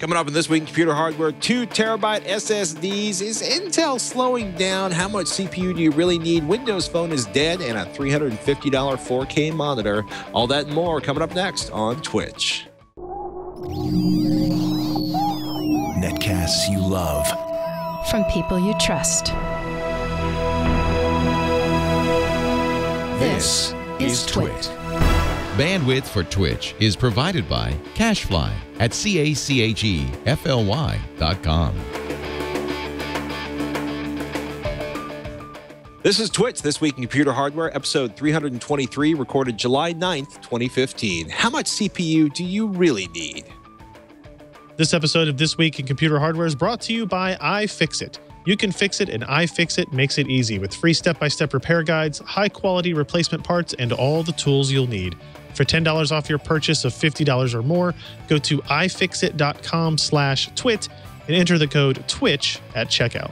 Coming up in This Week in Computer Hardware, 2 terabyte SSDs. Is Intel slowing down? How much CPU do you really need? Windows Phone is dead, and a $350 4K monitor. All that and more coming up next on TWiCH. Netcasts you love. From people you trust. This is TWiCH. Bandwidth for TWiCH is provided by Cachefly at CACHEFLY.com. This is TWiCH, This Week in Computer Hardware, episode 323, recorded July 9th, 2015. How much CPU do you really need? This episode of This Week in Computer Hardware is brought to you by iFixIt. You can fix it, and iFixIt makes it easy with free step-by-step repair guides, high-quality replacement parts, and all the tools you'll need. For $10 off your purchase of $50 or more, go to ifixit.com/twit and enter the code TWiCH at checkout.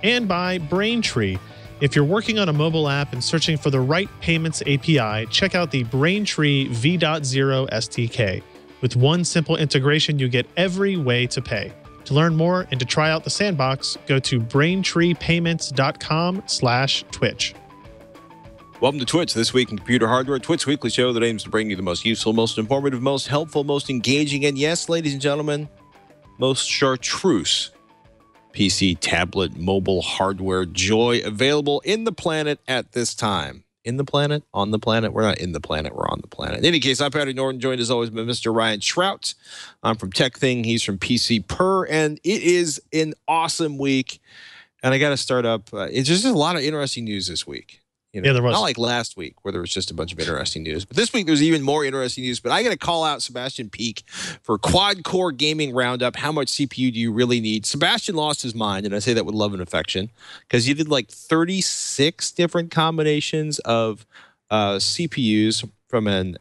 And by Braintree. If you're working on a mobile app and searching for the right payments API, check out the Braintree V.0 SDK. With one simple integration, you get every way to pay. To learn more and to try out the sandbox, go to braintreepayments.com/twitch. Welcome to TWiCH, This Week in Computer Hardware, TWiCH weekly show that aims to bring you the most useful, most informative, most helpful, most engaging, and yes, ladies and gentlemen, most chartreuse PC, tablet, mobile hardware joy available in the planet at this time. In the planet? On the planet? We're not in the planet, we're on the planet. In any case, I'm Patty Norton, joined as always by Mr. Ryan Shrout. I'm from Tech Thing, he's from PC Per, and it is an awesome week. And I got to start up, it's just a lot of interesting news this week. You know, yeah, there was. Not like last week where there was just a bunch of interesting news. But this week there's even more interesting news. But I got to call out Sebastian Peak for Quad Core Gaming Roundup. How much CPU do you really need? Sebastian lost his mind, and I say that with love and affection, because he did like 36 different combinations of CPUs from an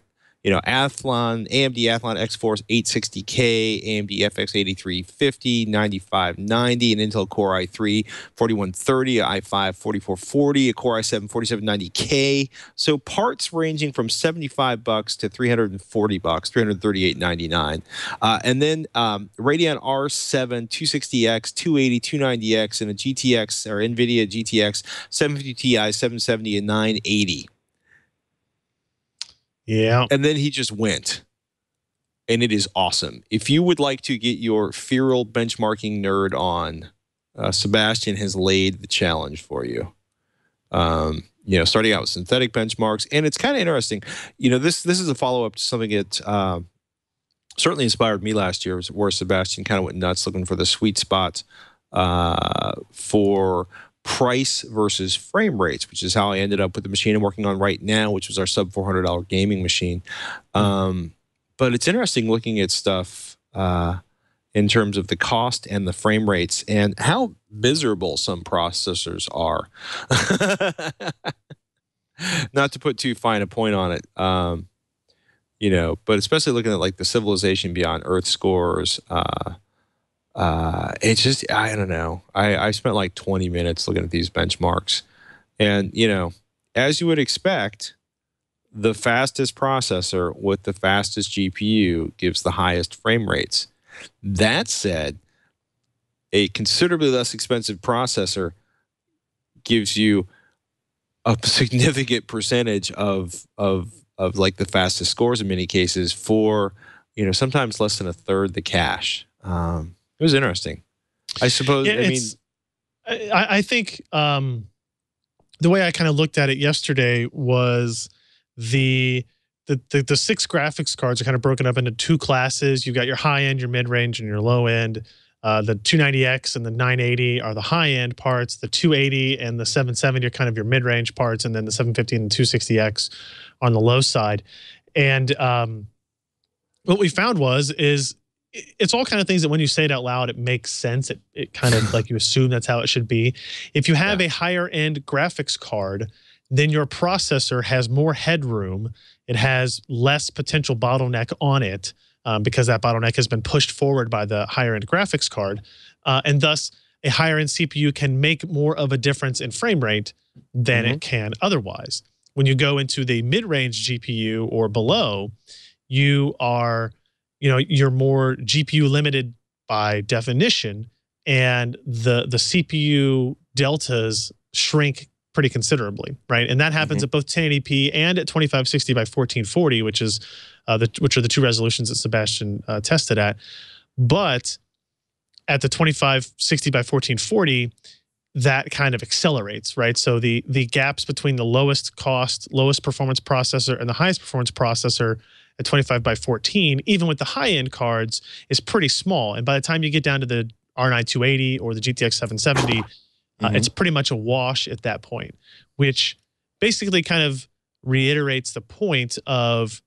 AMD Athlon X-Force 860K, AMD FX 8350, 9590, an Intel Core i3 4130, a i5 4440, a Core i7 4790K. So parts ranging from $75 to $340, $338.99. And then Radeon R7 260X, 280, 290X, and a GTX or NVIDIA GTX 750 Ti 770 and 980. Yeah. And then he just went. And it is awesome. If you would like to get your feral benchmarking nerd on, Sebastian has laid the challenge for you. Starting out with synthetic benchmarks. And it's kind of interesting. This is a follow-up to something that certainly inspired me last year, where Sebastian kind of went nuts looking for the sweet spot for price versus frame rates, which is how I ended up with the machine I'm working on right now, which was our sub $400 gaming machine. But it's interesting looking at stuff in terms of the cost and the frame rates and how miserable some processors are. Not to put too fine a point on it, but especially looking at like the Civilization Beyond Earth scores, it's just, I don't know. I spent like 20 minutes looking at these benchmarks. And, as you would expect, the fastest processor with the fastest GPU gives the highest frame rates. That said, a considerably less expensive processor gives you a significant percentage of like the fastest scores in many cases for, sometimes less than a third the cache. It was interesting. I suppose. Yeah, I think the way I kind of looked at it yesterday was the 6 graphics cards are kind of broken up into 2 classes. You've got your high end, your mid range, and your low end. The 290X and the 980 are the high end parts. The 280 and the 770 are kind of your mid range parts, and then the 750 and the 260X on the low side. And what we found is it's all kind of things that when you say it out loud, it makes sense. It kind of like you assume that's how it should be. If you have a higher end graphics card, then your processor has more headroom. It has less potential bottleneck on it because that bottleneck has been pushed forward by the higher end graphics card. And thus, a higher end CPU can make more of a difference in frame rate than it can otherwise. When you go into the mid-range GPU or below, you are you're more GPU limited by definition, and the CPU deltas shrink pretty considerably, right? And that happens at both 1080p and at 2560 by 1440, which are the two resolutions that Sebastian tested at. But at the 2560 by 1440, that kind of accelerates, right? So the gaps between the lowest cost, lowest performance processor and the highest performance processor at 25 by 14, even with the high-end cards, is pretty small. And by the time you get down to the R9 280 or the GTX 770, it's pretty much a wash at that point, which basically kind of reiterates the point of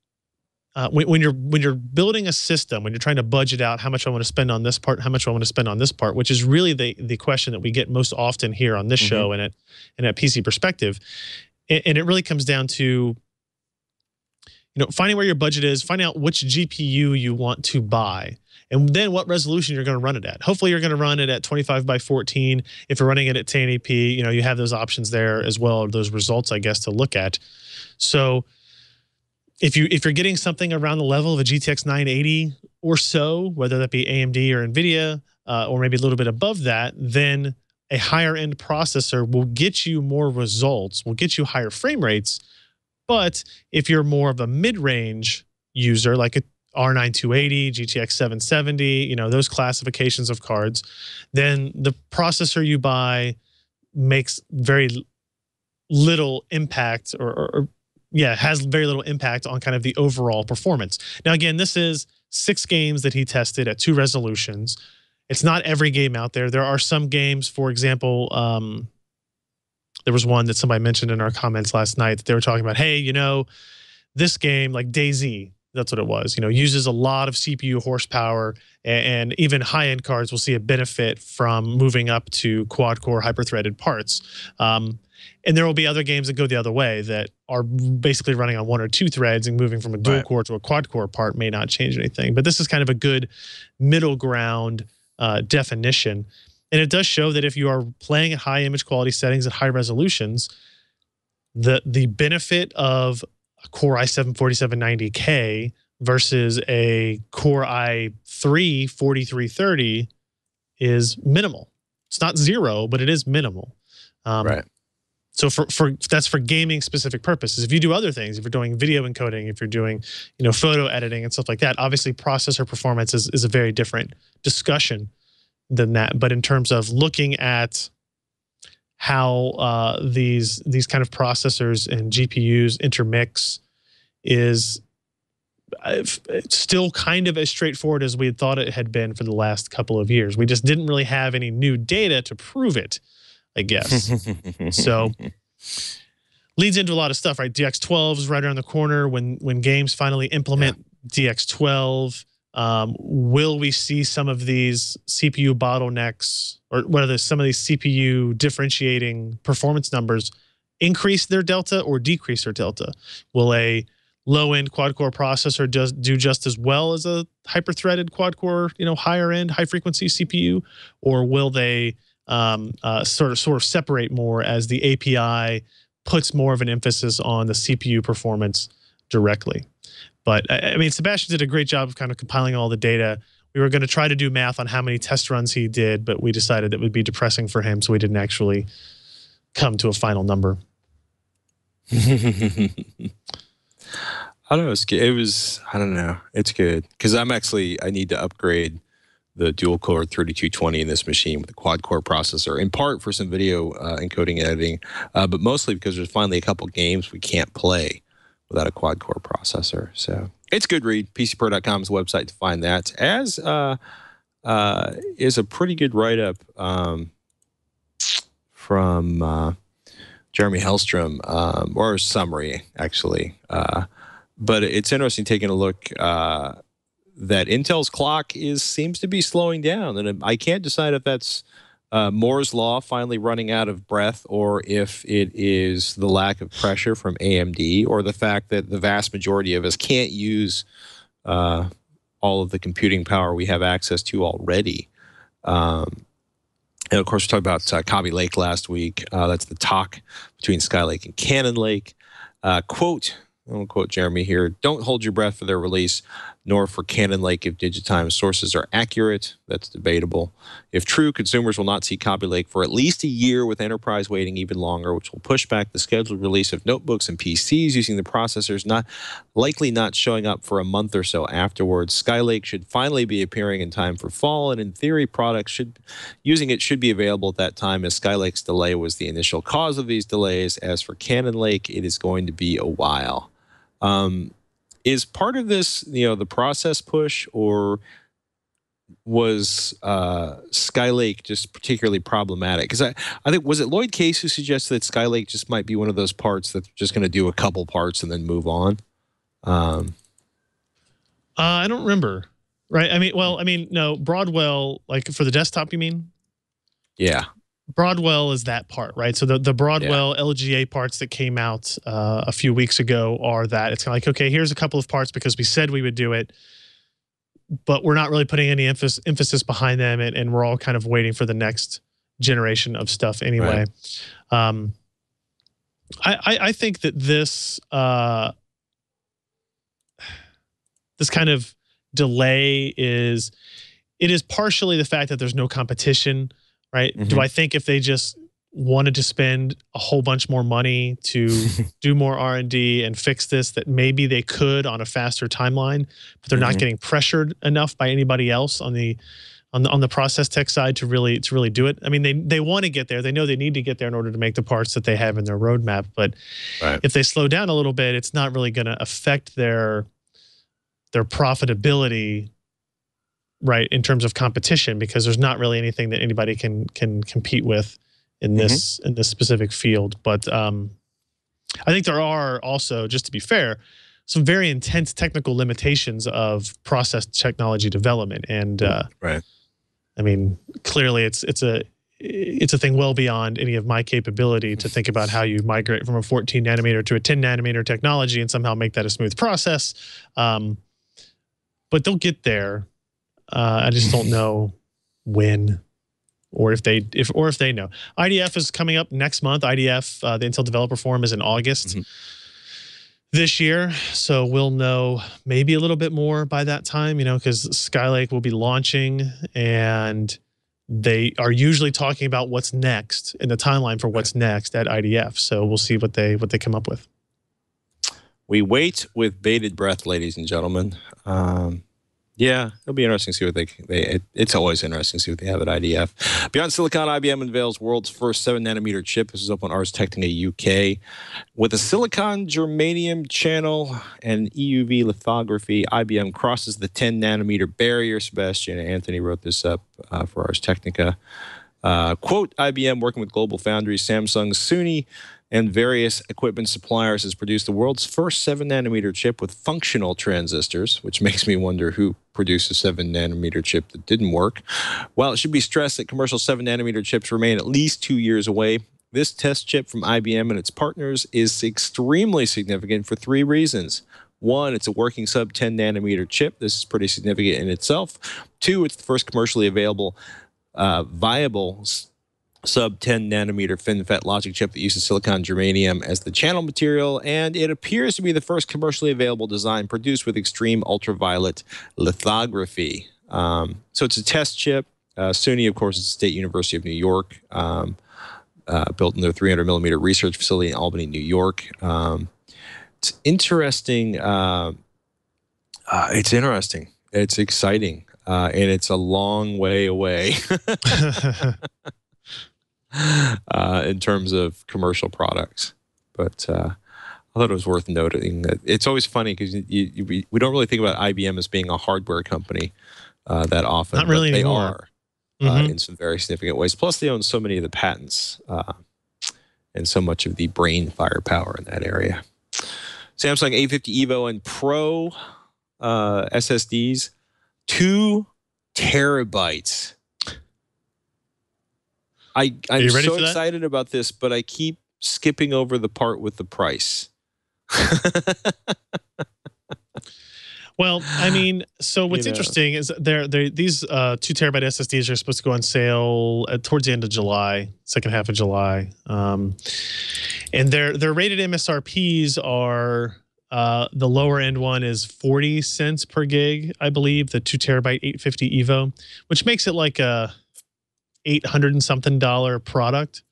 when you're building a system, when you're trying to budget out how much I want to spend on this part, how much I want to spend on this part, which is really the question that we get most often here on this show and at PC Perspective. And it really comes down to finding where your budget is, finding out which GPU you want to buy, and then what resolution you're going to run it at. Hopefully you're going to run it at 25 by 14. If you're running it at 1080p, you have those options there as well, those results, I guess, to look at. So if you're getting something around the level of a GTX 980 or so, whether that be AMD or NVIDIA, or maybe a little bit above that, then a higher end processor will get you more results, will get you higher frame rates. But if you're more of a mid-range user, like a R9 280, GTX 770, those classifications of cards, then the processor you buy makes very little impact has very little impact on kind of the overall performance. Now, again, this is 6 games that he tested at 2 resolutions. It's not every game out there. There are some games, for example, there was one that somebody mentioned in our comments last night that they were talking about, hey, this game, like DayZ, that's what it was, uses a lot of CPU horsepower, and even high-end cards will see a benefit from moving up to quad-core hyper-threaded parts. And there will be other games that go the other way that are basically running on 1 or 2 threads, and moving from a dual core to a quad core part may not change anything. But this is kind of a good middle ground definition. And it does show that if you are playing at high image quality settings at high resolutions, the benefit of a Core i7-4790K versus a Core i3-4330 is minimal. It's not zero, but it is minimal. Right. So that's for gaming specific purposes. If you do other things, if you're doing video encoding, if you're doing photo editing and stuff like that, obviously processor performance is a very different discussion than that. But in terms of looking at how these kind of processors and GPUs intermix, is it's still kind of as straightforward as we had thought it had been for the last couple of years. We just didn't really have any new data to prove it, I guess. So leads into a lot of stuff, right? DX12 is right around the corner. When games finally implement DX12, will we see some of these CPU bottlenecks, or whether some of these CPU differentiating performance numbers increase their delta or decrease their delta? Will a low-end quad-core processor do just as well as a hyper-threaded quad-core, higher-end, high-frequency CPU, or will they sort of separate more as the API puts more of an emphasis on the CPU performance directly? But I mean, Sebastian did a great job of kind of compiling all the data. We were going to try to do math on how many test runs he did, but we decided it would be depressing for him, so we didn't actually come to a final number. I don't know. I don't know. It's good because I need to upgrade the dual core 3220 in this machine with a quad core processor, in part for some video encoding and editing, but mostly because there's finally a couple games we can't play without a quad core processor. So it's good read. PCPro.com is the website to find that. As is a pretty good write-up from Jeremy Hellstrom, or a summary, actually. But it's interesting taking a look that Intel's clock seems to be slowing down. And I can't decide if that's Moore's Law finally running out of breath, or if it is the lack of pressure from AMD, or the fact that the vast majority of us can't use all of the computing power we have access to already. And of course, we talked about Kaby Lake last week. That's the talk between Skylake and Cannon Lake. Quote, I'll quote Jeremy here, "Don't hold your breath for their release. nor for Cannon Lake if Digitime's sources are accurate. That's debatable. If true, consumers will not see Copy Lake for at least a year, with enterprise waiting even longer, which will push back the scheduled release of notebooks and PCs using the processors, likely not showing up for a month or so afterwards. Skylake should finally be appearing in time for fall, and in theory, products using it should be available at that time, as Skylake's delay was the initial cause of these delays. As for Cannon Lake, it is going to be a while. Is part of this, the process push, or was Skylake just particularly problematic? Because I think, was it Lloyd Case who suggested that Skylake just might be one of those parts that's just going to do a couple parts and then move on? I don't remember. Right. No, Broadwell, like for the desktop, you mean? Yeah. Broadwell is that part, right? So the Broadwell LGA parts that came out a few weeks ago are that. It's kind of like, okay, here's a couple of parts because we said we would do it, but we're not really putting any emphasis behind them, and we're all kind of waiting for the next generation of stuff anyway. Right. I think that this this kind of delay is partially the fact that there's no competition. Right? Mm-hmm. Do I think if they just wanted to spend a whole bunch more money to do more R&D and fix this, that maybe they could on a faster timeline, but they're not getting pressured enough by anybody else on the process tech side to really do it? I mean, they want to get there. They know they need to get there in order to make the parts that they have in their roadmap. But if they slow down a little bit, it's not really going to affect their profitability, right, in terms of competition, because there's not really anything that anybody can compete with in this specific field. But I think there are also, just to be fair, some very intense technical limitations of process technology development. And right. I mean, clearly it's a thing well beyond any of my capability to think about how you migrate from a 14 nanometer to a 10 nanometer technology and somehow make that a smooth process. But they'll get there. I just don't know when, or if they know. IDF is coming up next month. IDF, the Intel Developer Forum, is in August this year, so we'll know maybe a little bit more by that time. Because Skylake will be launching, and they are usually talking about what's next in the timeline for what's next at IDF. So we'll see what they come up with. We wait with bated breath, ladies and gentlemen. Yeah, it'll be interesting to see what it's always interesting to see what they have at IDF. Beyond Silicon, IBM unveils world's first 7-nanometer chip. This is up on Ars Technica UK. With a silicon germanium channel and EUV lithography, IBM crosses the 10-nanometer barrier. Sebastian and Anthony wrote this up for Ars Technica. Quote, IBM, working with global foundries, Samsung, Sony, and various equipment suppliers, has produced the world's first 7-nanometer chip with functional transistors, which makes me wonder who produced a 7-nanometer chip that didn't work. While it should be stressed that commercial 7-nanometer chips remain at least 2 years away, this test chip from IBM and its partners is extremely significant for 3 reasons. 1, it's a working sub-10 nanometer chip. This is pretty significant in itself. 2, it's the first commercially available viable sub-10 nanometer FinFET logic chip that uses silicon germanium as the channel material, and it appears to be the first commercially available design produced with extreme ultraviolet lithography. So it's a test chip. SUNY, of course, is the State University of New York, built in their 300-millimeter research facility in Albany, New York. It's interesting. It's interesting. It's exciting, and it's a long way away. In terms of commercial products. But I thought it was worth noting that it's always funny because we don't really think about IBM as being a hardware company that often. Not really but they anymore. are in some very significant ways. Plus, they own so many of the patents and so much of the brain firepower in that area. Samsung A50 EVO and Pro SSDs, 2 terabytes. I'm so excited about this, but I keep skipping over the part with the price. Well, I mean, so what's interesting is these 2 terabyte SSDs are supposed to go on sale towards the end of July, second half of July, and their rated MSRPs are The lower end one is 40 cents per gig, I believe, the 2 terabyte 850 Evo, which makes it like a $800 and something product,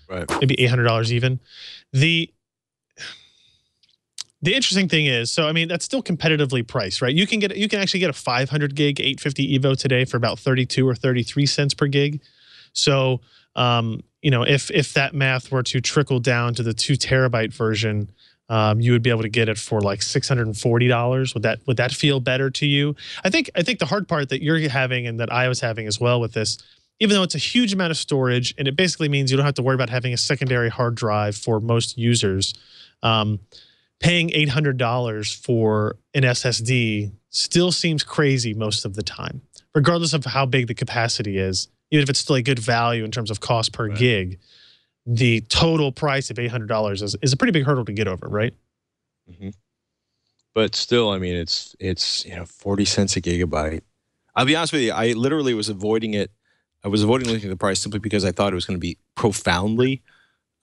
right? Maybe $800 even. The interesting thing is, so I mean, that's still competitively priced, right? You can actually get a 500 gig 850 Evo today for about 32 or 33 cents per gig. So, you know, if that math were to trickle down to the 2 terabyte version, you would be able to get it for like $640. Would that feel better to you? I think the hard part that you're having and that I was having as well with this, even though it's a huge amount of storage and it basically means you don't have to worry about having a secondary hard drive for most users, paying $800 for an SSD still seems crazy most of the time, regardless of how big the capacity is. Even if it's still a good value in terms of cost per gig, the total price of $800 is a pretty big hurdle to get over, right? Mm-hmm. But still, I mean, it's 40 cents a gigabyte. I'll be honest with you, I literally was avoiding it. I was avoiding looking at the price simply because I thought it was going to be profoundly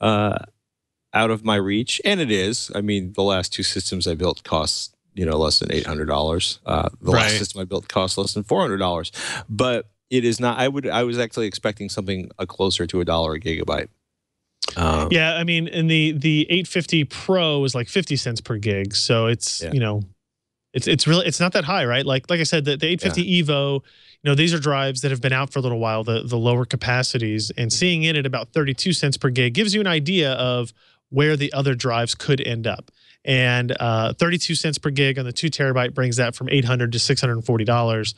out of my reach, and it is. I mean, the last 2 systems I built cost less than $800. The last system I built cost less than $400. But it is not. I was actually expecting something closer to $1 a gigabyte. Yeah, I mean, and the 850 Pro is like 50 cents per gig, so it's it's not that high, right? Like I said, the 850 Evo, these are drives that have been out for a little while, the lower capacities, and seeing it at about 32 cents per gig gives you an idea of where the other drives could end up. And 32 cents per gig on the 2 terabyte brings that from $800 to $640.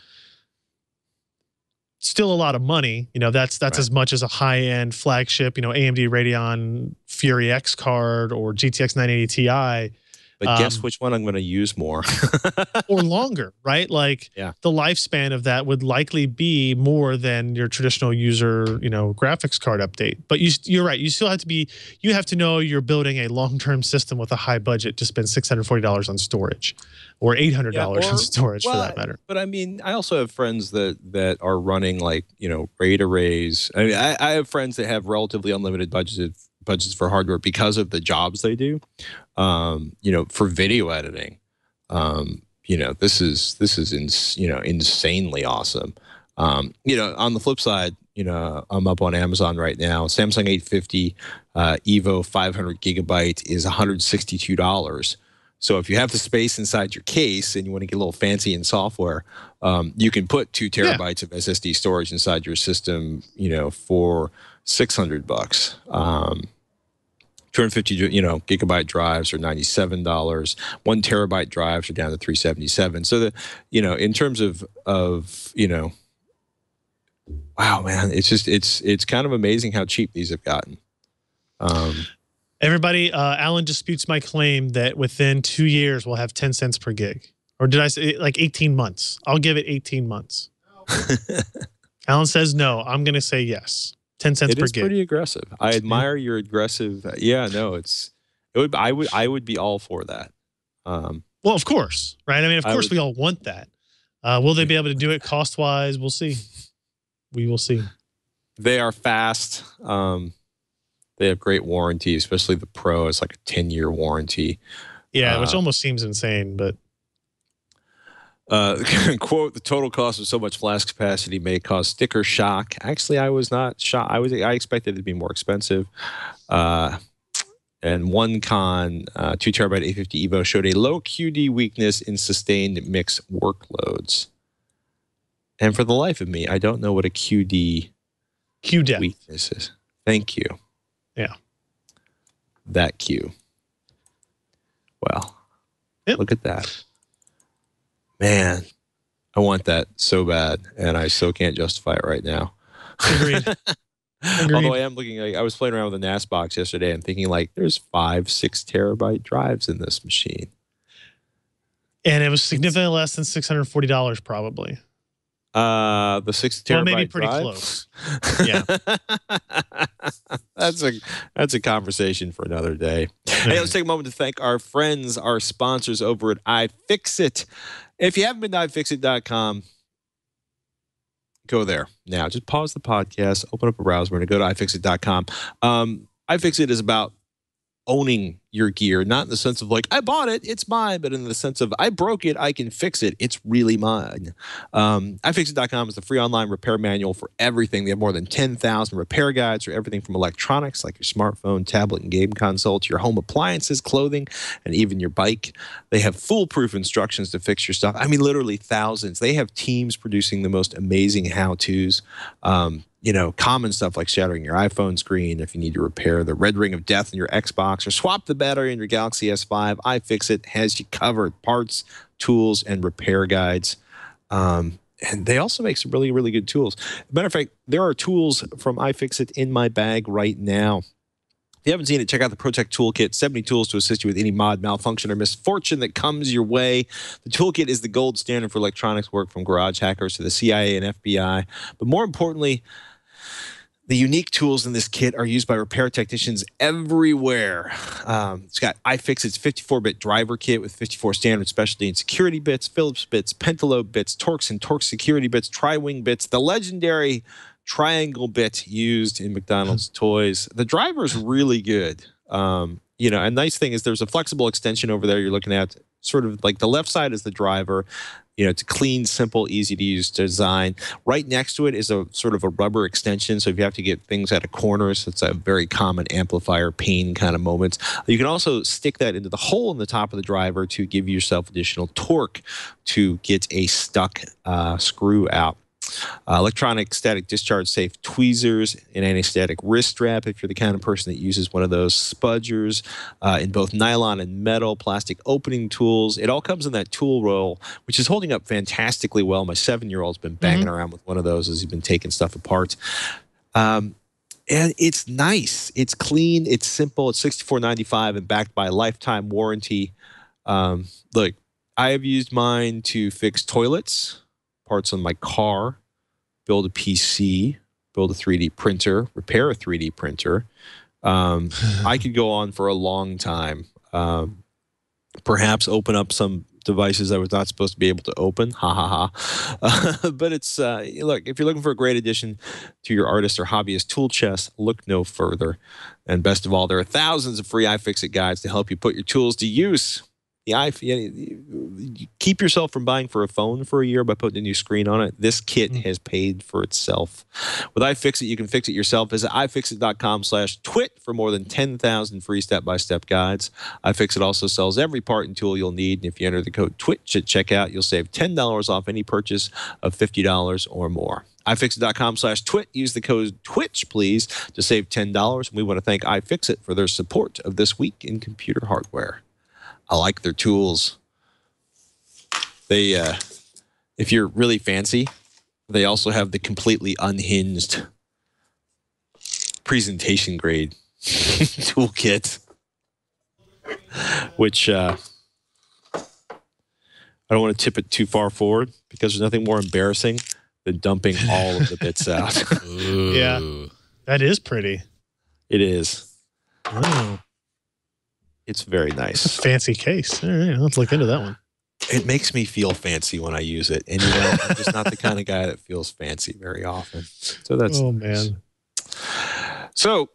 Still a lot of money. That's as much as a high-end flagship, AMD Radeon Fury X card or GTX 980 Ti. But guess which one I'm going to use more? Or longer, right? Like the lifespan of that would likely be more than your traditional user, graphics card update. But you're right. You still have to know you're building a long-term system with a high budget to spend $640 on storage or $800 on storage for that matter. But I mean, I also have friends that are running like, RAID arrays. I mean, I have friends that have relatively unlimited budgets for hardware because of the jobs they do. For video editing, this is insanely awesome. On the flip side, I'm up on Amazon right now. Samsung 850 Evo 500 gigabyte is $162. So if you have the space inside your case and you want to get a little fancy in software, you can put 2 terabytes of SSD storage inside your system, for $600. 250 gigabyte drives are $97. 1 terabyte drives are down to $377. So in terms of wow, man, it's kind of amazing how cheap these have gotten. Everybody, Alan disputes my claim that within 2 years we'll have 10 cents per gig. Or did I say like 18 months? I'll give it 18 months. Alan says no. I'm going to say yes. 10 cents per gig. It is pretty aggressive. I admire your aggressive. Yeah, no, I would be all for that. Well, of course, right? I mean, of course we all want that. Will they be able to do it cost-wise? We'll see. We will see. They are fast. They have great warranty, especially the Pro. It's like a 10-year warranty. Yeah, which almost seems insane, but. Quote, the total cost of so much flash capacity may cause sticker shock. Actually, I was not shocked. I expected it to be more expensive. And one con, 2 terabyte 850 Evo showed a low QD weakness in sustained mix workloads. And for the life of me, I don't know what a QD weakness is. Thank you. Yeah. That Q. Well, look at that. Man, I want that so bad, and I so can't justify it right now. Agreed. Although I am looking, I was playing around with the NAS box yesterday and thinking like, there's 5-6 terabyte drives in this machine. And it was significantly less than $640 probably. The 6 terabyte maybe pretty drive? close. Yeah. That's a conversation for another day. Hey, let's take a moment to thank our friends, our sponsors over at iFixIt. If you haven't been to ifixit.com, go there now. Just pause the podcast, open up a browser, and go to ifixit.com. iFixit is about owning your gear, not in the sense of like, I bought it, it's mine, but in the sense of I broke it, I can fix it, it's really mine. IFixIt.com is the free online repair manual for everything. They have more than 10,000 repair guides for everything from electronics like your smartphone, tablet, and game console to your home appliances, clothing, and even your bike. They have foolproof instructions to fix your stuff. I mean, literally thousands. They have teams producing the most amazing how-tos. You know, common stuff like shattering your iPhone screen if you need to repair the red ring of death in your Xbox or swap the battery in your Galaxy S5. iFixIt has you covered. Parts, tools, and repair guides. And they also make some really, really good tools. As a matter of fact, there are tools from iFixIt in my bag right now. If you haven't seen it, check out the Protect Toolkit, 70 tools to assist you with any mod, malfunction, or misfortune that comes your way. The Toolkit is the gold standard for electronics work, from garage hackers to the CIA and FBI. But more importantly, the unique tools in this kit are used by repair technicians everywhere. It's got iFixit's 54-bit driver kit with 54 standard specialty and security bits, Phillips bits, Pentalobe bits, Torx and Torx security bits, Tri-Wing bits, the legendary triangle bit used in McDonald's toys. The driver is really good. You know, a nice thing is there's a flexible extension over there you're looking at. Sort of like the left side is the driver. You know, it's a clean, simple, easy-to-use design. Right next to it is a sort of a rubber extension, so if you have to get things out of corners, it's a very common amplifier pain kind of moments. You can also stick that into the hole in the top of the driver to give yourself additional torque to get a stuck screw out. Electronic static discharge safe tweezers, an anti-static wrist strap if you're the kind of person that uses one of those spudgers, in both nylon and metal, plastic opening tools. It all comes in that tool roll, which is holding up fantastically well. My 7-year-old's been banging around with one of those as he's been taking stuff apart. And it's nice. It's clean. It's simple. It's $64.95 and backed by a lifetime warranty. Look, I have used mine to fix toilets, parts on my car, build a PC, build a 3D printer, repair a 3D printer. I could go on for a long time. Perhaps open up some devices I was not supposed to be able to open. Ha ha ha. But it's, look, if you're looking for a great addition to your artist or hobbyist tool chest, look no further. And best of all, there are thousands of free iFixit guides to help you put your tools to use. You keep yourself from buying for a phone for a year by putting a new screen on it. This kit has paid for itself. With iFixit, you can fix it yourself. Visit ifixit.com/twit for more than 10,000 free step-by-step guides. iFixit also sells every part and tool you'll need. And if you enter the code TWiCH at checkout, you'll save $10 off any purchase of $50 or more. ifixit.com/twit. Use the code TWiCH, please, to save $10. And we want to thank iFixit for their support of This Week in Computer Hardware. I like their tools. They, if you're really fancy, they also have the completely unhinged presentation grade toolkit, which I don't want to tip it too far forward because there's nothing more embarrassing than dumping all of the bits out. Yeah, that is pretty. It is. Oh. It's very nice. It's a fancy case. All right, let's look into that one. It makes me feel fancy when I use it. And, you know, I'm just not the kind of guy that feels fancy very often. So that's man. So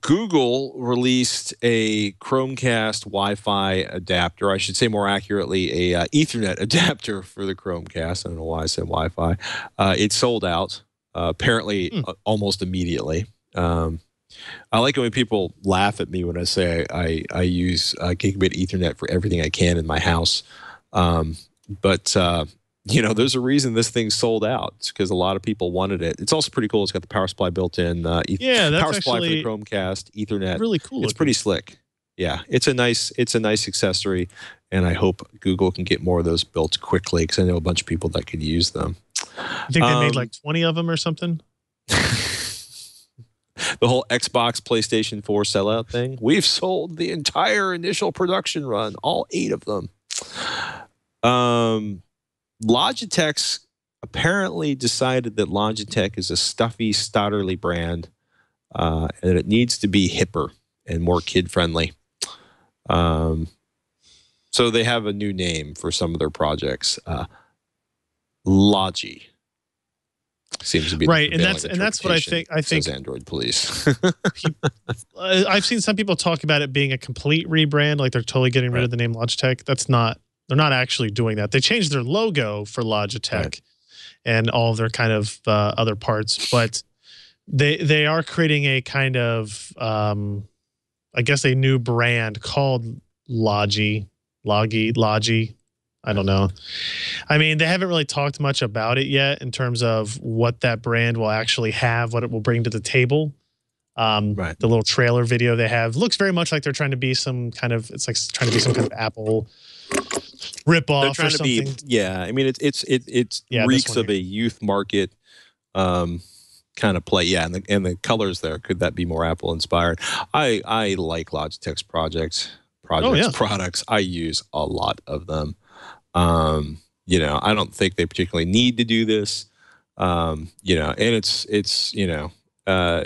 Google released a Chromecast Wi-Fi adapter. I should say more accurately, a Ethernet adapter for the Chromecast. I don't know why I said Wi-Fi. It sold out, apparently almost immediately. I like it when people laugh at me when I say I use gigabit Ethernet for everything I can in my house. But you know, there's a reason this thing sold out. It's because a lot of people wanted it. It's also pretty cool. It's got the power supply built in. Yeah, that's power supply for the Chromecast, Ethernet. Really cool. It's pretty slick. Yeah, it's a nice accessory, and I hope Google can get more of those built quickly because I know a bunch of people that could use them. I think they made like 20 of them or something. The whole Xbox, PlayStation 4 sellout thing. We've sold the entire initial production run, all 8 of them. Logitech's apparently decided that Logitech is a stuffy, stodderly brand, and it needs to be hipper and more kid-friendly. So they have a new name for some of their projects. Logi. seems to be right, the and that's what I think. says Android Police. I've seen some people talk about it being a complete rebrand, like they're totally getting rid of the name Logitech. That's not. They're not actually doing that. They changed their logo for Logitech and all of their kind of other parts, but they are creating a kind of I guess a new brand called Logi. I don't know. I mean, they haven't really talked much about it yet in terms of what that brand will actually have, what it will bring to the table. The little trailer video they have looks very much like they're trying to be some kind of, it's like trying to be some kind of Apple ripoff or something. I mean, it reeks of a youth market kind of play. Yeah, and the colors there, could that be more Apple inspired? I like Logitech's products. I use a lot of them. You know, I don't think they particularly need to do this. You know, and it's you know, one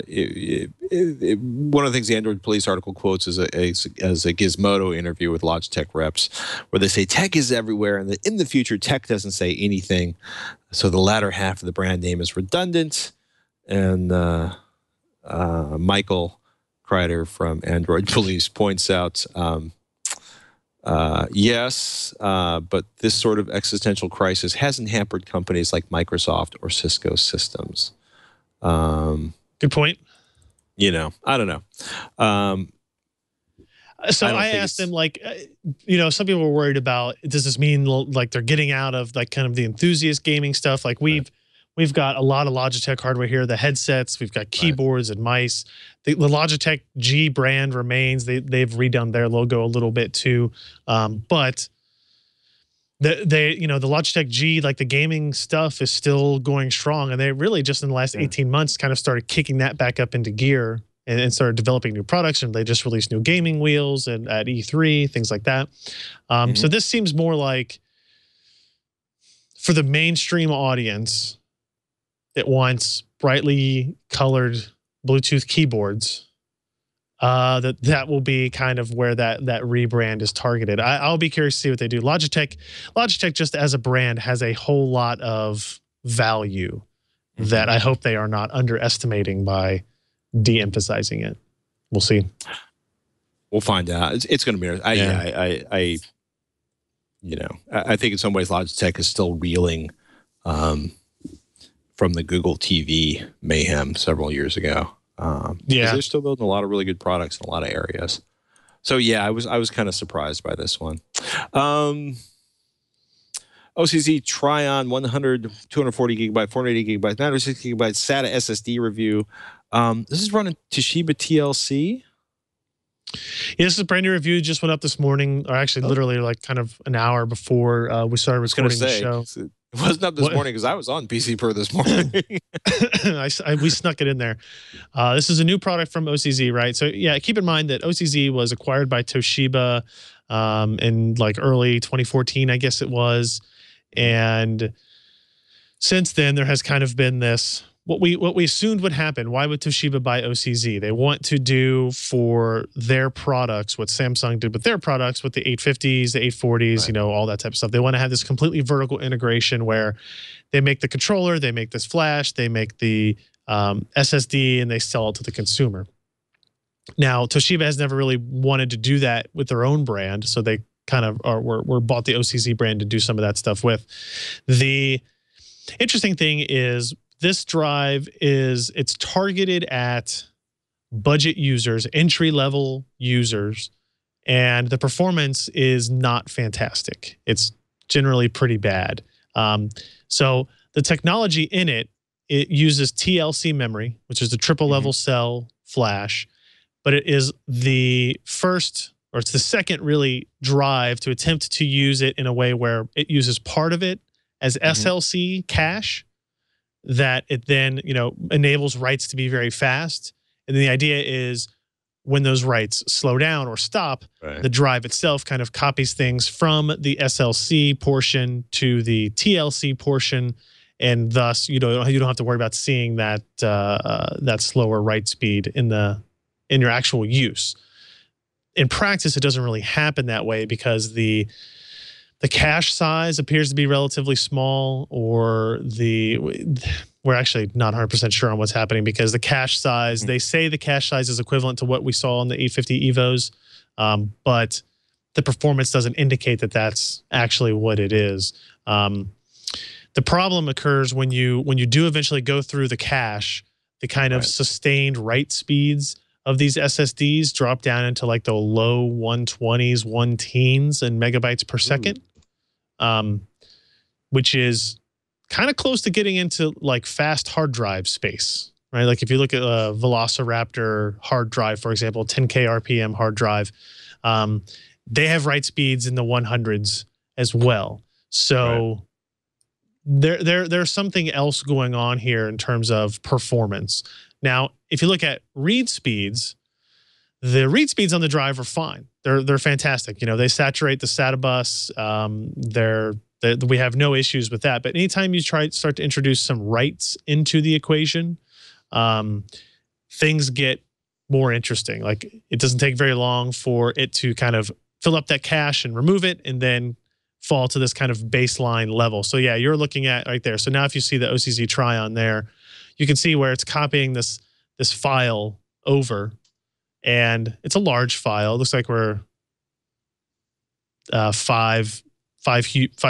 of the things the Android Police article quotes is a Gizmodo interview with Logitech reps, where they say tech is everywhere, and that in the future tech doesn't say anything, so the latter half of the brand name is redundant. And Michael Kreider from Android Police points out, yes, but this sort of existential crisis hasn't hampered companies like Microsoft or Cisco Systems. Good point. You know, I don't know. So I asked them, like, you know, some people were worried about, does this mean like they're getting out of like kind of the enthusiast gaming stuff? Like we've got a lot of Logitech hardware here, the headsets, we've got keyboards and mice. The Logitech G brand remains. They've redone their logo a little bit too. But you know, the Logitech G, like the gaming stuff is still going strong. And they really just in the last 18 months kind of started kicking that back up into gear and started developing new products. And they just released new gaming wheels and at E3, things like that. So this seems more like for the mainstream audience that wants brightly colored Bluetooth keyboards, that will be kind of where that rebrand is targeted. I'll be curious to see what they do. Logitech just as a brand has a whole lot of value that I hope they are not underestimating by de-emphasizing it. We'll see. We'll find out. It's going to be. You know, I think in some ways Logitech is still reeling from the Google TV mayhem several years ago. They're still building a lot of really good products in a lot of areas. So yeah, I was kind of surprised by this one. OCZ Try-On 100, 240 gigabyte, 480 gigabyte, 960 gigabyte SATA SSD review. This is running Toshiba TLC. Yeah, this is a brand new review. Just went up this morning, or actually literally like kind of an hour before we started recording the show. It wasn't up this morning because I was on PC Per this morning. We snuck it in there. This is a new product from OCZ, right? So yeah, keep in mind that OCZ was acquired by Toshiba in like early 2014, I guess it was. And since then, there has kind of been this, what we assumed would happen. Why would Toshiba buy OCZ? They want to do for their products what Samsung did with their products, with the 850s, the 840s, you know, all that type of stuff. They want to have this completely vertical integration where they make the controller, they make this flash, they make the SSD, and they sell it to the consumer. Now, Toshiba has never really wanted to do that with their own brand, so they kind of were bought the OCZ brand to do some of that stuff with. The interesting thing is, this drive it's targeted at budget users, entry-level users, and the performance is not fantastic. It's generally pretty bad. So the technology in it uses TLC memory, which is the triple level cell flash, but it is the first, or it's the second really drive to attempt to use it in a way where it uses part of it as SLC cache, that it then, you know, enables writes to be very fast. And the idea is when those writes slow down or stop, the drive itself kind of copies things from the SLC portion to the TLC portion, and thus you don't have to worry about seeing that that slower write speed in your actual use. In practice, it doesn't really happen that way because the The cache size appears to be relatively small, or we're actually not 100% sure on what's happening, because the cache size, they say the cache size is equivalent to what we saw on the 850 EVOs, but the performance doesn't indicate that that's actually what it is. The problem occurs when you do eventually go through the cache. The kind of sustained write speeds of these SSDs drop down into like the low 120s, 1-teens in megabytes per second, which is kind of close to getting into like fast hard drive space, right? Like if you look at a Velociraptor hard drive, for example, 10K RPM hard drive, they have write speeds in the 100s as well. So there's something else going on here in terms of performance. Now, if you look at read speeds, the read speeds on the drive are fine. They're fantastic. You know, they saturate the SATA bus. We have no issues with that. But anytime you start to introduce some writes into the equation, things get more interesting. Like it doesn't take very long for it to kind of fill up that cache and remove it, and then fall to this kind of baseline level. So yeah, you're looking at right there. So now if you see the OCZ try on there, you can see where it's copying this file over, and it's a large file. It looks like we're five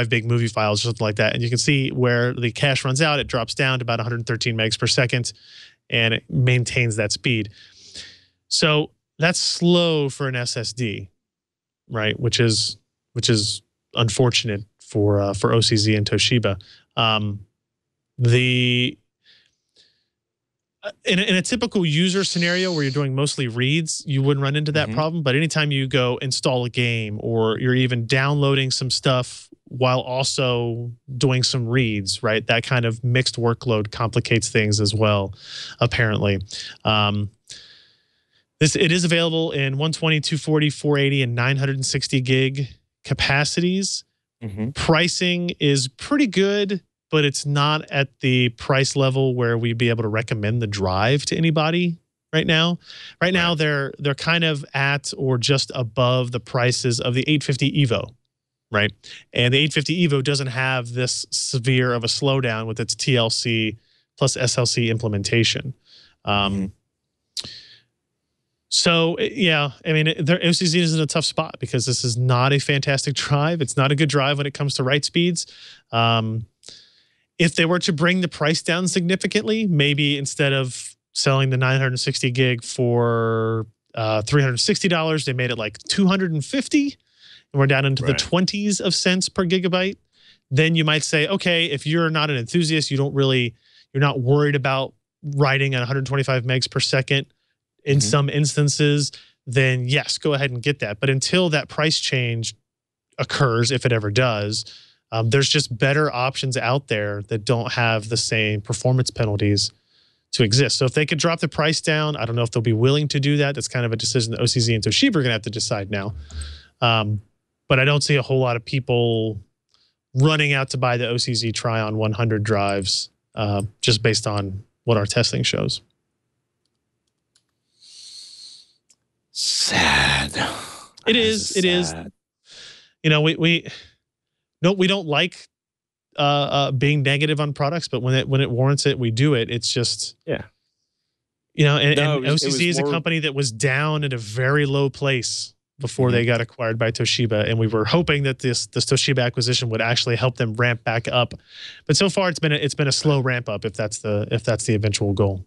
big movie files, or something like that. And you can see where the cache runs out, it drops down to about 113 megs per second, and it maintains that speed. So that's slow for an SSD, right? Which is unfortunate for OCZ and Toshiba. In a typical user scenario where you're doing mostly reads, you wouldn't run into that problem. But anytime you go install a game, or you're even downloading some stuff while also doing some reads, right? That kind of mixed workload complicates things as well, apparently. It is available in 120, 240, 480, and 960 gig capacities. Pricing is pretty good, but it's not at the price level where we'd be able to recommend the drive to anybody right now. Right now, they're kind of at or just above the prices of the 850 EVO, right? And the 850 EVO doesn't have this severe of a slowdown with its TLC plus SLC implementation. So yeah, I mean, OCZ is in a tough spot because this is not a fantastic drive. It's not a good drive when it comes to write speeds. If they were to bring the price down significantly, maybe instead of selling the 960 gig for $360, they made it like $250, and we're down into the 20s of cents per gigabyte. Then you might say, okay, if you're not an enthusiast, you're not worried about writing at 125 megs per second in some instances, then yes, go ahead and get that. But until that price change occurs, if it ever does, there's just better options out there that don't have the same performance penalties to exist. So if they could drop the price down, I don't know if they'll be willing to do that. That's kind of a decision that OCZ and Toshiba are going to have to decide now. But I don't see a whole lot of people running out to buy the OCZ Try-On 100 drives just based on what our testing shows. Sad. It is. You know, we don't like being negative on products, but when it warrants it, we do it. It's just you know, and OCZ is a company that was down at a very low place before they got acquired by Toshiba, and we were hoping that this Toshiba acquisition would actually help them ramp back up. But so far, it's been a slow ramp up if that's the eventual goal.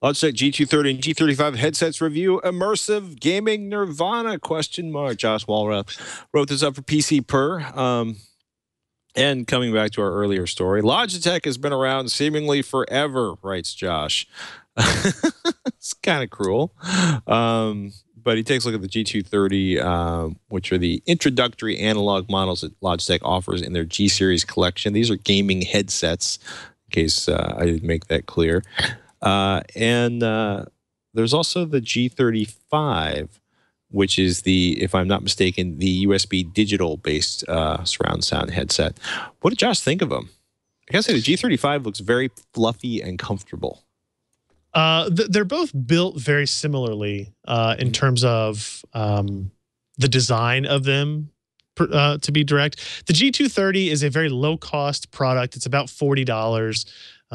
Logitech G230 and G35 headsets review. Immersive gaming nirvana ? Josh Walrath wrote this up for PC Per. And coming back to our earlier story, Logitech has been around seemingly forever, writes Josh. It's kind of cruel. But he takes a look at the G230, which are the introductory analog models that Logitech offers in their G series collection. These are gaming headsets, in case I didn't make that clear. And there's also the G35, which is if I'm not mistaken, the USB digital-based surround sound headset. What did Josh think of them? I gotta say, the G35 looks very fluffy and comfortable. They're both built very similarly in terms of the design of them. to be direct. The G230 is a very low-cost product. It's about $40.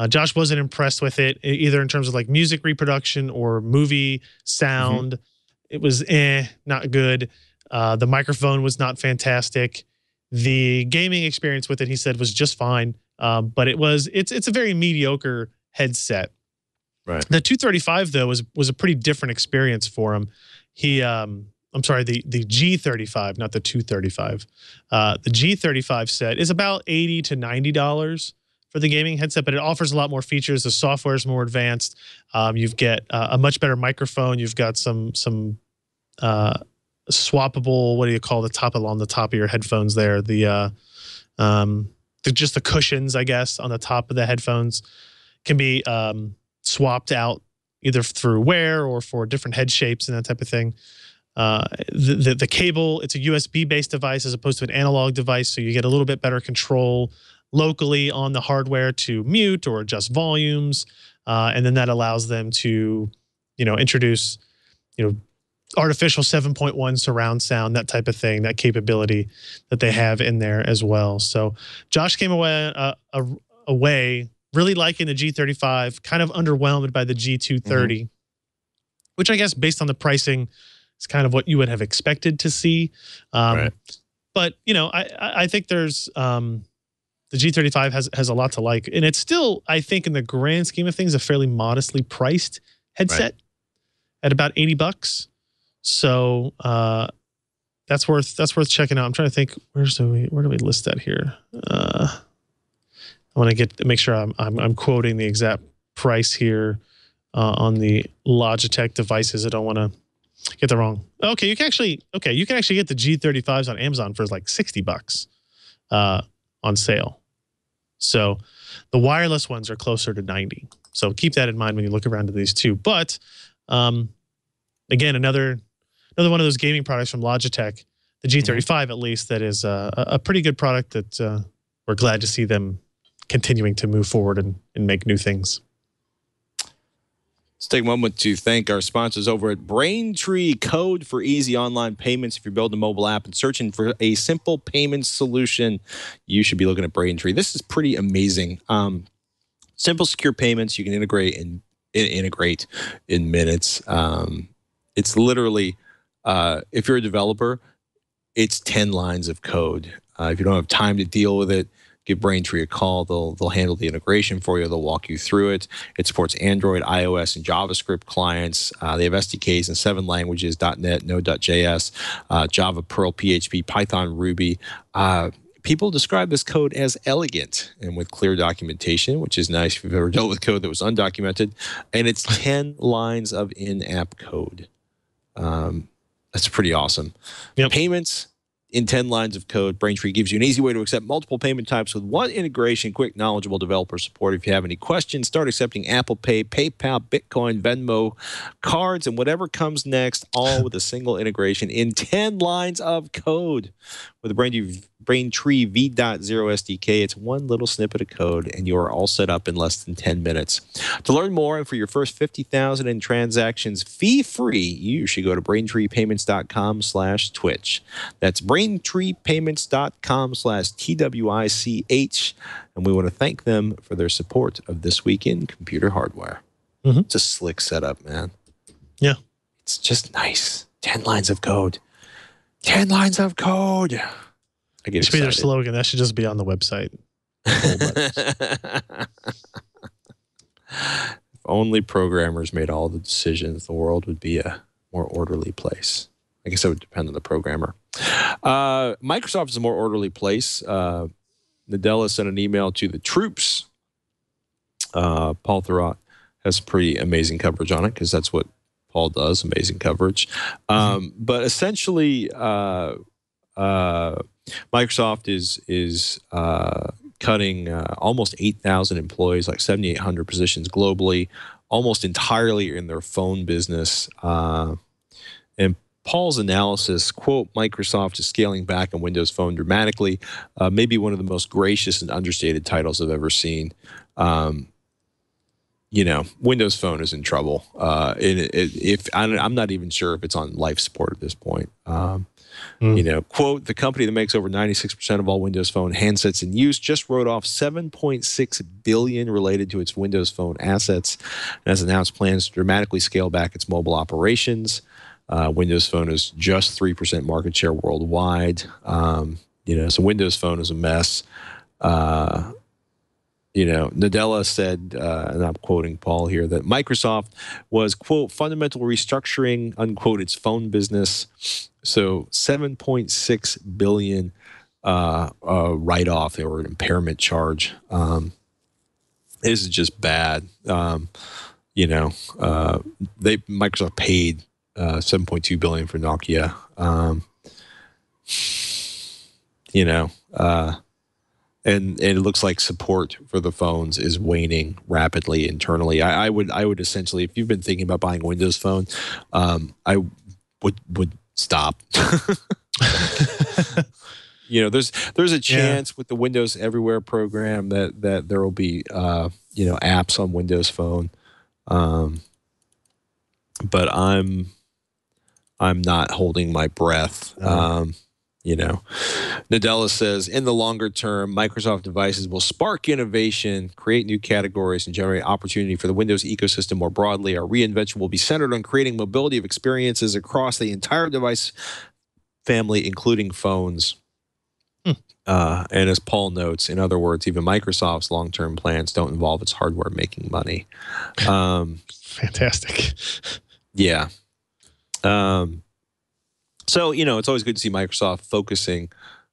Josh wasn't impressed with it, either in terms of like music reproduction or movie sound. It was not good. The microphone was not fantastic. The gaming experience with it, he said, was just fine. But it's a very mediocre headset. Right. The 235 though was a pretty different experience for him. I'm sorry, the G35, not the 235. The G35 set is about $80 to $90 for the gaming headset, but it offers a lot more features. The software is more advanced. You've got a much better microphone. You've got some swappable, what do you call along the top of your headphones there? Just the cushions, I guess, on the top of the headphones can be swapped out either through wear or for different head shapes and that type of thing. The cable, it's a USB-based device as opposed to an analog device, so you get a little bit better control locally on the hardware to mute or adjust volumes, and then that allows them to, introduce, artificial 7.1 surround sound, that type of thing, that capability that they have in there as well. So Josh came away really liking the G35, kind of underwhelmed by the G230, which I guess based on the pricing is kind of what you would have expected to see. Right. But, I think there's the G35 has a lot to like. And it's still, I think, in the grand scheme of things, a fairly modestly priced headset at about $80. So that's worth checking out. I'm trying to think, where do we list that here? I want to make sure I'm quoting the exact price here on the Logitech devices. I don't want to get the wrong. Okay, you can actually get the G35s on Amazon for like $60 on sale. So the wireless ones are closer to $90. So keep that in mind when you look around to these two. But again, another one of those gaming products from Logitech, the G35 at least, that is a pretty good product that we're glad to see them continuing to move forward and make new things. Let's take a moment to thank our sponsors over at Braintree. Code for easy online payments. If you're building a mobile app and searching for a simple payment solution, you should be looking at Braintree. This is pretty amazing. Simple, secure payments you can integrate in minutes. It's literally, if you're a developer, it's 10 lines of code. If you don't have time to deal with it, give Braintree a call. They'll handle the integration for you. They'll walk you through it. It supports Android, iOS, and JavaScript clients. They have SDKs in 7 languages: .NET, Node.js, Java, Perl, PHP, Python, Ruby. People describe this code as elegant and with clear documentation, which is nice if you've ever dealt with code that was undocumented. And it's 10 lines of in-app code. That's pretty awesome. Yep. Payments in 10 lines of code. Braintree gives you an easy way to accept multiple payment types with one integration, quick, knowledgeable developer support. If you have any questions, start accepting Apple Pay, PayPal, Bitcoin, Venmo, cards, and whatever comes next, all with a single integration in 10 lines of code. With the Braintree V.0 SDK, it's one little snippet of code, and you are all set up in less than 10 minutes. To learn more and for your first 50,000 in transactions fee-free, you should go to BraintreePayments.com/Twitch. That's BraintreePayments.com/TWiCH, and we want to thank them for their support of This Week in Computer Hardware. It's a slick setup, man. Yeah. It's just nice. 10 lines of code. 10 lines of code. I get It should be their excited. slogan. That should just be on the website. If only programmers made all the decisions, the world would be a more orderly place. I guess it would depend on the programmer. Microsoft is a more orderly place. Nadella sent an email to the troops. Paul Thurrott has pretty amazing coverage on it because that's what Paul does, amazing coverage. But essentially, Microsoft is cutting almost 8,000 employees, like 7,800 positions globally, almost entirely in their phone business. And Paul's analysis, quote, Microsoft is scaling back on Windows Phone dramatically, maybe one of the most gracious and understated titles I've ever seen. Windows Phone is in trouble. I'm not even sure if it's on life support at this point. You know, quote, the company that makes over 96% of all Windows Phone handsets in use just wrote off $7.6 billion related to its Windows Phone assets and has announced plans to dramatically scale back its mobile operations. Windows Phone is just 3% market share worldwide. You know, so Windows Phone is a mess. You know, Nadella said, and I'm quoting Paul here, that Microsoft was, quote, fundamental restructuring, unquote, its phone business. So $7.6 billion write-off or an impairment charge. This is just bad. You know, Microsoft paid $7.2 billion for Nokia. You know, and it looks like support for the phones is waning rapidly internally. I would essentially, if you've been thinking about buying a Windows Phone, I would stop. You know, there's a chance with the Windows Everywhere program that there will be you know, apps on Windows Phone, but I'm not holding my breath. You know, Nadella says, in the longer term, Microsoft devices will spark innovation, create new categories, and generate opportunity for the Windows ecosystem more broadly. Our reinvention will be centered on creating mobility of experiences across the entire device family, including phones. And as Paul notes, in other words, even Microsoft's long-term plans don't involve its hardware making money. Fantastic. Yeah. So, you know, it's always good to see Microsoft focusing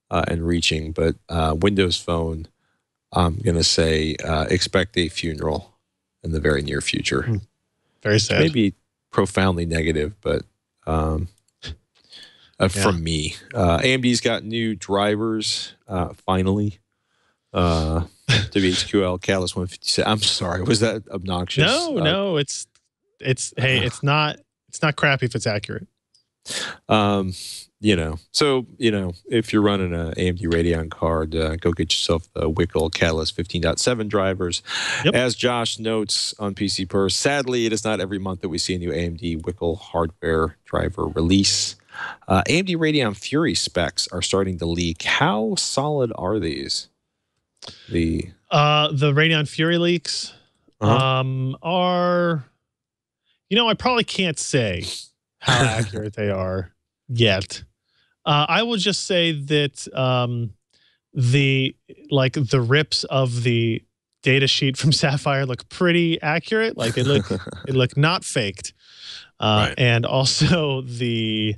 and reaching, but Windows Phone, I'm going to say, expect a funeral in the very near future. Very sad. Maybe profoundly negative, but from me. AMD's got new drivers, finally. WHQL Catalyst 157. I'm sorry, was that obnoxious? No, it's hey, it's not crappy if it's accurate. You know, so, you know, if you're running an AMD Radeon card, go get yourself the WHQL Catalyst 15.7 drivers. Yep. As Josh notes on PC Purse, sadly, it is not every month that we see a new AMD WHQL hardware driver release. AMD Radeon Fury specs are starting to leak. How solid are these? The Radeon Fury leaks are, you know, I probably can't say how accurate they are yet. I will just say that the rips of the data sheet from Sapphire look pretty accurate. Like it look not faked. Right. And also the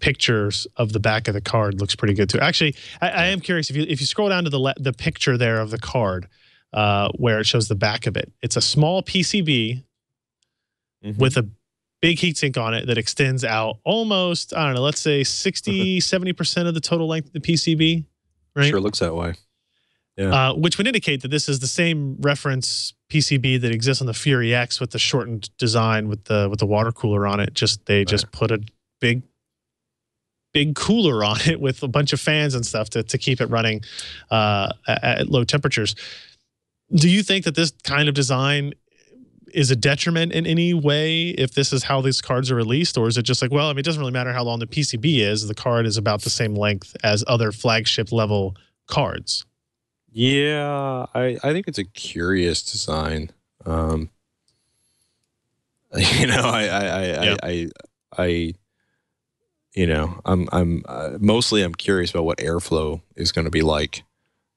pictures of the back of the card looks pretty good too. Actually, I am curious, if you scroll down to the picture there of the card, where it shows the back of it. It's a small PCB with a big heatsink on it that extends out almost, I don't know, let's say 60, 70% of the total length of the PCB, right? Sure looks that way. Yeah. Which would indicate that this is the same reference PCB that exists on the Fury X with the shortened design with the water cooler on it. They just put a big cooler on it with a bunch of fans and stuff to keep it running at low temperatures. Do you think that this kind of design is a detriment in any way if this is how these cards are released? Or is it just like, well, I mean, it doesn't really matter how long the PCB is. The card is about the same length as other flagship level cards. Yeah, I think it's a curious design. You know, I you know, I'm mostly I'm curious about what airflow is going to be like,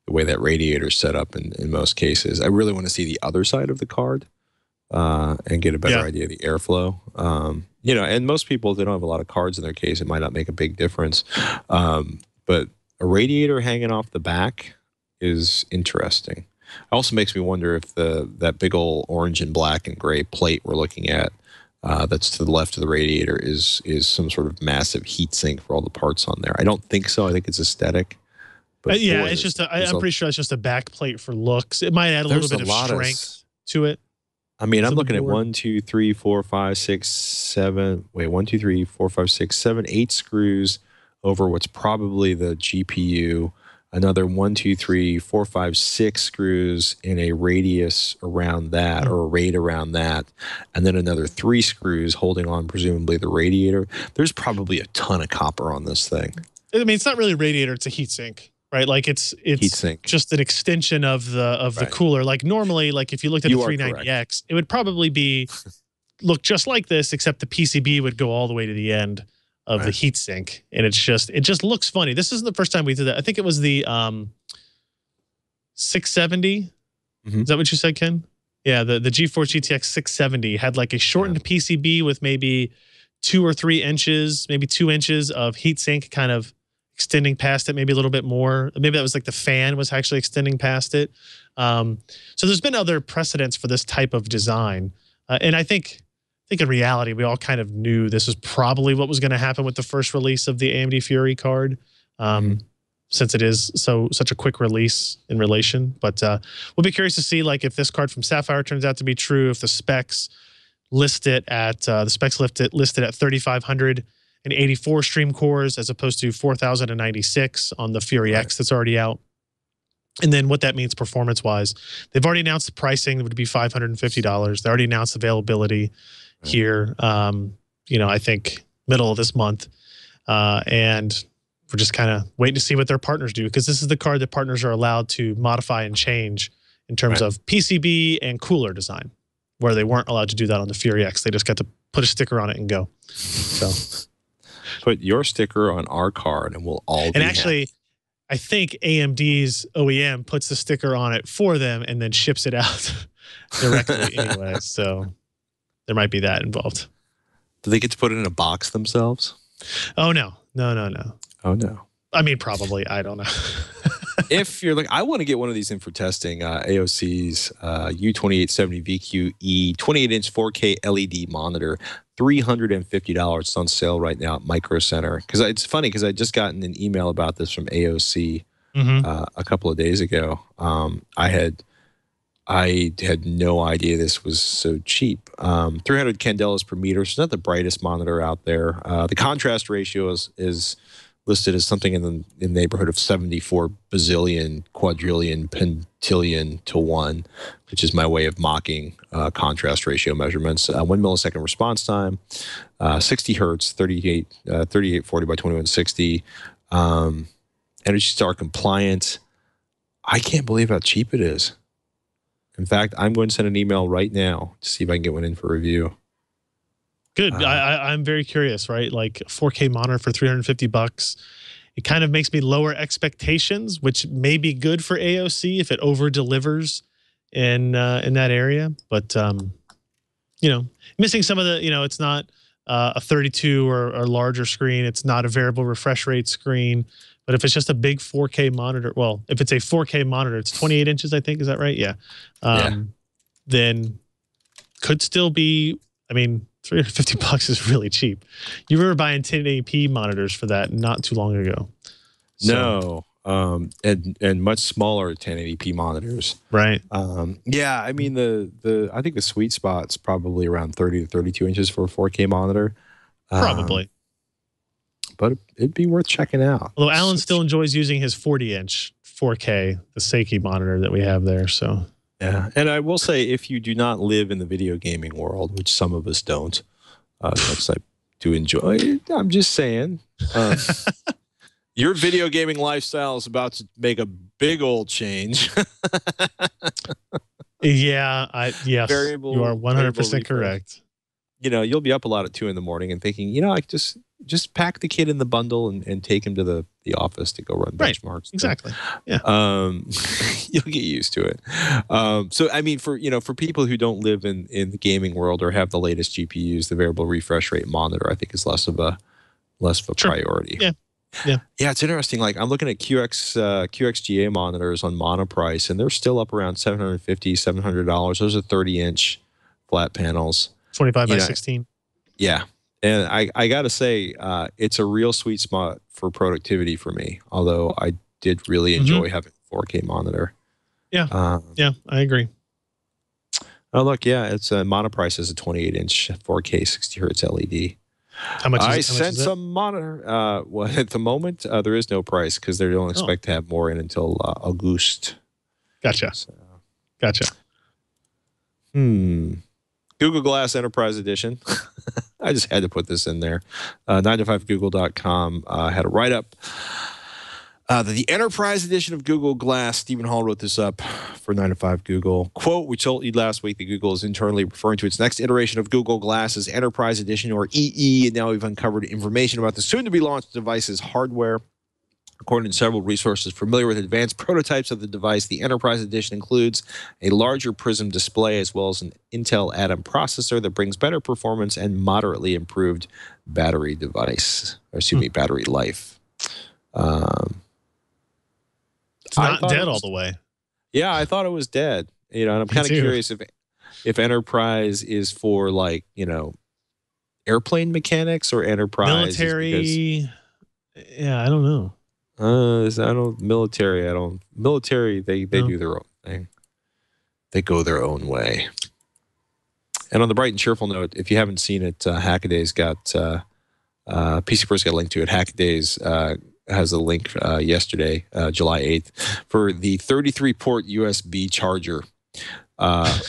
the way that radiator's set up in most cases. I really want to see the other side of the card and get a better idea of the airflow. You know, and most people, if they don't have a lot of cards in their case, it might not make a big difference. But a radiator hanging off the back is interesting. It also makes me wonder if that big old orange and black and gray plate we're looking at that's to the left of the radiator is some sort of massive heat sink for all the parts on there. I don't think so. I think it's aesthetic. But yeah, boy, it's just I'm pretty sure it's just a back plate for looks. It might add a little bit of strength to it. I mean, I'm looking at 1, 2, 3, 4, 5, 6, 7. Wait, 1, 2, 3, 4, 5, 6, 7, 8 screws over what's probably the GPU. another 1, 2, 3, 4, 5, 6 screws in a radius around that, or a rate around that, and then another 3 screws holding on presumably the radiator. There's probably a ton of copper on this thing. I mean, it's not really a radiator; it's a heatsink, right? Like it's Heatsink. just an extension of the cooler. Like normally, like if you looked at the 390X, it would probably look just like this, except the PCB would go all the way to the end of the heatsink, and it just looks funny. This isn't the first time we did that. I think it was the 670. Is that what you said, Ken? Yeah, the G4 GTX 670 had like a shortened PCB with maybe 2 or 3 inches, maybe 2 inches of heatsink kind of extending past it, maybe a little bit more. Maybe that was like the fan was actually extending past it. So there's been other precedents for this type of design, and I think in reality, we all kind of knew this was probably what was going to happen with the first release of the AMD Fury card, since it is such a quick release in relation. But we'll be curious to see like if this card from Sapphire turns out to be true, if the specs listed at 3,584 stream cores as opposed to 4,096 on the Fury X that's already out. And then what that means performance-wise. They've already announced the pricing. It would be $550. They already announced availability here, I think middle of this month. And we're just kind of waiting to see what their partners do, because this is the card that partners are allowed to modify and change in terms of PCB and cooler design, where they weren't allowed to do that on the Fury X. They just got to put a sticker on it and go. So put your sticker on our card and we'll all be actually happy. I think AMD's OEM puts the sticker on it for them and then ships it out directly anyway. So there might be that involved. Do they get to put it in a box themselves? Oh, no. Oh, no. I mean, probably. I don't know. If you're like, I want to get one of these in for testing, AOC's U2870VQE 28-inch 4K LED monitor, $350. It's on sale right now at Micro Center. Because it's funny, because I just gotten an email about this from AOC a couple of days ago. I had no idea this was so cheap. 300 candelas per meter. So it's not the brightest monitor out there. The contrast ratio is listed as something in the neighborhood of 74 bazillion, quadrillion, pentillion to 1, which is my way of mocking contrast ratio measurements. 1 millisecond response time, 60 hertz, 3840 by 2160. Energy Star compliant. I can't believe how cheap it is. In fact, I'm going to send an email right now to see if I can get one in for review. Good. I'm very curious, right? Like a 4K monitor for $350. It kind of makes me lower expectations, which may be good for AOC if it over delivers in that area. But missing some of the, it's not a 32 or larger screen. It's not a variable refresh rate screen. But if it's just a big 4K monitor, well, if it's a 4K monitor, it's 28 inches, I think. Is that right? Yeah. Then could still be, I mean, $350 is really cheap. You were buying 1080p monitors for that not too long ago. So, no. And much smaller 1080p monitors. Right. Yeah, I mean, I think the sweet spot's probably around 30 to 32 inches for a 4K monitor. Probably. But it'd be worth checking out. Although Alan still enjoys using his 40-inch 4K, the Seiki monitor that we have there. So yeah, and I will say, if you do not live in the video gaming world, which some of us don't, because I do enjoy it, I'm just saying, your video gaming lifestyle is about to make a big old change. Yes, you are 100% correct. You'll be up a lot at 2 in the morning and thinking, I could just pack the kid in the bundle and take him to the office to go run benchmarks. Exactly. Yeah. You'll get used to it. So I mean, for people who don't live in the gaming world or have the latest GPUs, the variable refresh rate monitor, I think, is less of a priority. Yeah. It's interesting. Like, I'm looking at QXGA monitors on Monoprice, and they're still up around $750, $700. Those are 30-inch flat panels. 25 by 16. Yeah. And I got to say, it's a real sweet spot for productivity for me, although I did really enjoy having a 4K monitor. Yeah. I agree. Oh, look, yeah, it's Monoprice is a 28-inch 4K 60 hertz LED. How much? I is sent it? some monitor. Well, at the moment, there is no price because they don't expect to have more in until August. Gotcha. So. Gotcha. Google Glass Enterprise Edition. I just had to put this in there. 9to5google.com had a write-up. The Enterprise Edition of Google Glass, Stephen Hall wrote this up for 9to5Google. Quote, we told you last week that Google is internally referring to its next iteration of Google Glass as Enterprise Edition, or EE, and now we've uncovered information about the soon-to-be-launched device's hardware. According to several resources familiar with advanced prototypes of the device, the Enterprise Edition includes a larger Prism display as well as an Intel Atom processor that brings better performance and moderately improved battery life. It's not dead all the way. Yeah, I thought it was dead. And I'm kind of curious if Enterprise is for airplane mechanics or Enterprise military. Yeah, I don't know. Military. They do their own thing. They go their own way. And on the bright and cheerful note, if you haven't seen it, Hackaday's got PC First got a link to it. Hackaday's has a link yesterday, July 8th, for the 33-port USB charger. I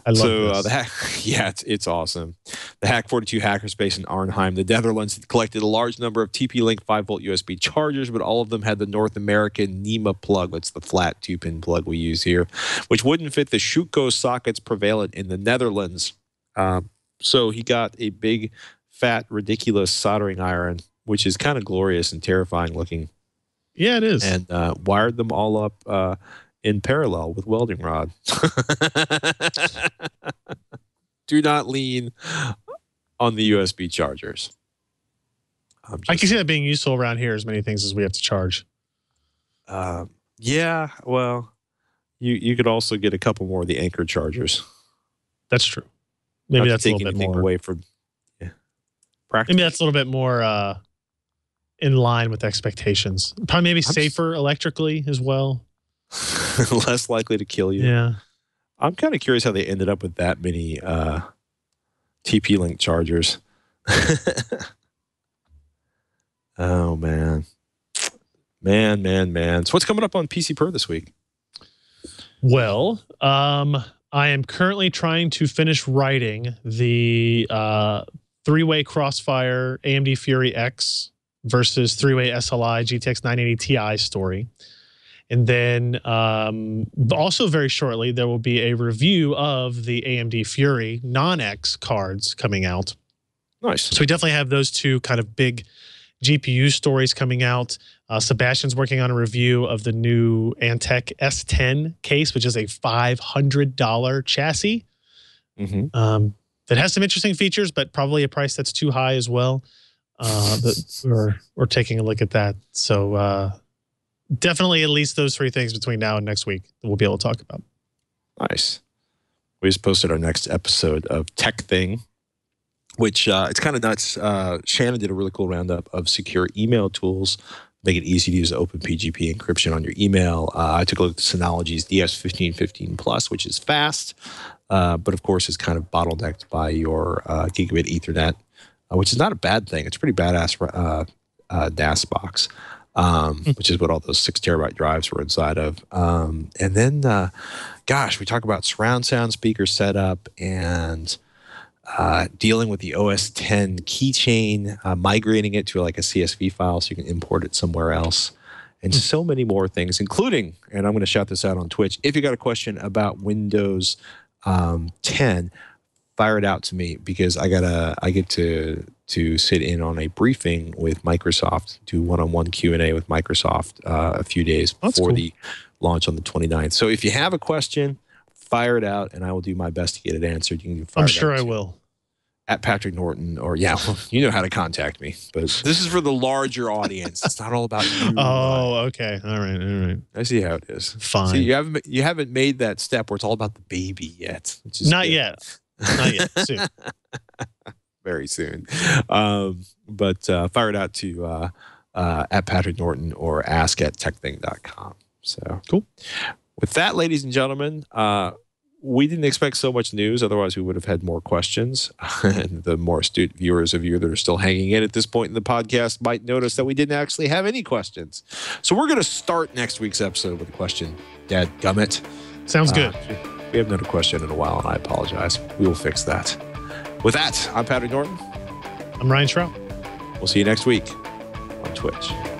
love this. It's awesome. The Hack 42 hackerspace in Arnhem, the Netherlands, collected a large number of TP-Link 5-volt USB chargers, but all of them had the North American NEMA plug. That's the flat 2-pin plug we use here, which wouldn't fit the Schuko sockets prevalent in the Netherlands. So he got a big, fat, ridiculous soldering iron, which is kind of glorious and terrifying looking. Yeah, it is. And wired them all up in parallel with welding rod. Do not lean on the USB chargers. I can see that being useful around here, as many things as we have to charge. Yeah, well, you could also get a couple more of the Anchor chargers. That's true. Maybe that's a little bit more away from practice. Maybe that's a little bit more in line with expectations. Probably maybe safer electrically as well. Less likely to kill you. Yeah. I'm kind of curious how they ended up with that many TP-Link chargers. Oh, man. Man. So what's coming up on PC Per this week? Well, I am currently trying to finish writing the three-way crossfire AMD Fury X versus three-way SLI GTX 980 Ti story. And then also very shortly, there will be a review of the AMD Fury non-X cards coming out. Nice. So we definitely have those two kind of big GPU stories coming out. Sebastian's working on a review of the new Antec S10 case, which is a $500 chassis. Mm-hmm. That has some interesting features, but probably a price that's too high as well. But we're taking a look at that. So definitely at least those three things between now and next week that we'll be able to talk about. Nice. We just posted our next episode of Tech Thing, which it's kind of nuts. Shannon did a really cool roundup of secure email tools, make it easy to use OpenPGP encryption on your email. I took a look at Synology's DS1515 Plus, which is fast, but of course is kind of bottlenecked by your gigabit Ethernet, which is not a bad thing. It's a pretty badass DAS box. Which is what all those 6 terabyte drives were inside of. And then, gosh, we talk about surround sound speaker setup and dealing with the OS X keychain, migrating it to like a CSV file so you can import it somewhere else, and so many more things, including, and I'm going to shout this out on Twitch, if you got a question about Windows 10, fire it out to me, because I get to sit in on a briefing with Microsoft, do one-on-one Q&A with Microsoft a few days before the launch on the 29th. So if you have a question, fire it out, and I will do my best to get it answered. You can fire I'm sure I will. At Patrick Norton, or well, you know how to contact me. But this is for the larger audience. It's not all about you. Oh, okay. All right. I see how it is. Fine. See, you haven't made that step where it's all about the baby yet. Which is Not yet. Soon. Very soon. But fire it out to at Patrick Norton or ask@techthing.com. So cool. With that, ladies and gentlemen, we didn't expect so much news. Otherwise, we would have had more questions. And the more astute viewers of you that are still hanging in at this point in the podcast might notice that we didn't actually have any questions. So we're going to start next week's episode with a question. Dadgummit. Sounds good. We haven't had a question in a while, and I apologize. We will fix that. With that, I'm Patrick Norton. I'm Ryan Shrout. We'll see you next week on Twitch.